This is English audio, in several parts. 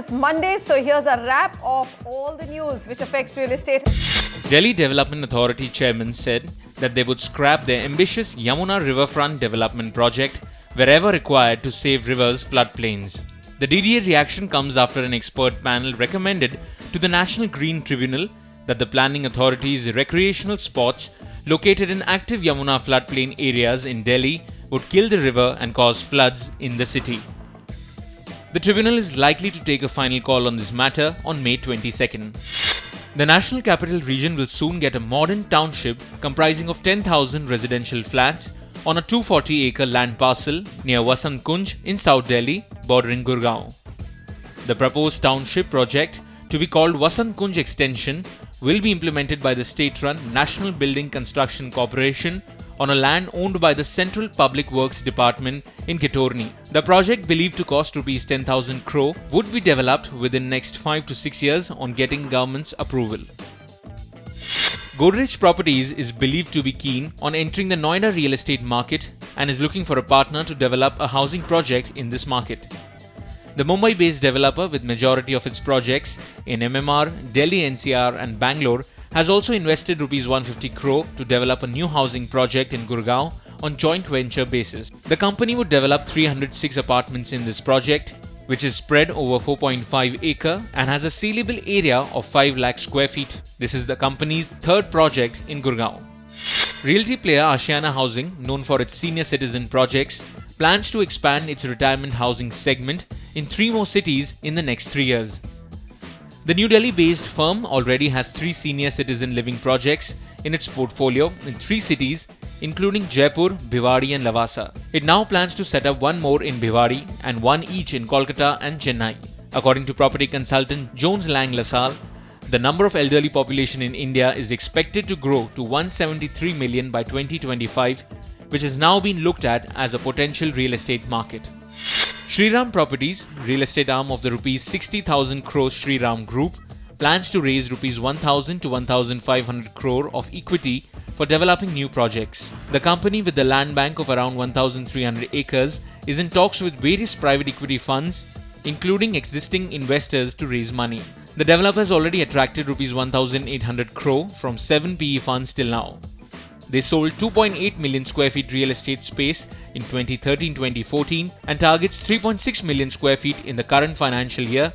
It's Monday, so here's a wrap of all the news which affects real estate. Delhi Development Authority chairman said that they would scrap their ambitious Yamuna riverfront development project wherever required to save rivers' floodplains. The DDA reaction comes after an expert panel recommended to the National Green Tribunal that the planning authority's recreational spots located in active Yamuna floodplain areas in Delhi would kill the river and cause floods in the city. The tribunal is likely to take a final call on this matter on May 22nd. The National Capital Region will soon get a modern township comprising of 10,000 residential flats on a 240-acre land parcel near Vasant Kunj in South Delhi, bordering Gurgaon. The proposed township project, to be called Vasant Kunj Extension, will be implemented by the state-run National Building Construction Corporation on a land owned by the Central Public Works Department in Ghitorni. The project, believed to cost Rs 10,000 crore, would be developed within next 5 to 6 years on getting government's approval. Godrej Properties is believed to be keen on entering the Noida real estate market and is looking for a partner to develop a housing project in this market. The Mumbai-based developer, with majority of its projects in MMR, Delhi NCR and Bangalore, has also invested Rs 150 crore to develop a new housing project in Gurgaon on joint venture basis. The company would develop 306 apartments in this project, which is spread over 4.5 acre and has a saleable area of 5 lakh square feet. This is the company's third project in Gurgaon. Realty player Ashiana Housing, known for its senior citizen projects, plans to expand its retirement housing segment in 3 more cities in the next 3 years. The New Delhi-based firm already has 3 senior citizen living projects in its portfolio in 3 cities, including Jaipur, Bhiwadi and Lavasa. It now plans to set up 1 more in Bhiwadi and 1 each in Kolkata and Chennai. According to property consultant Jones Lang LaSalle, the number of elderly population in India is expected to grow to 173 million by 2025, which has now been looked at as a potential real estate market. Shriram Properties, real estate arm of the Rs 60,000 crore Shriram Group, plans to raise Rs 1,000 to 1,500 crore of equity for developing new projects. The company, with the land bank of around 1,300 acres, is in talks with various private equity funds, including existing investors, to raise money. The developer has already attracted Rs 1,800 crore from 7 PE funds till now. They sold 2.8 million square feet real estate space in 2013-2014 and targets 3.6 million square feet in the current financial year,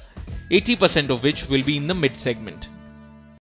80% of which will be in the mid-segment.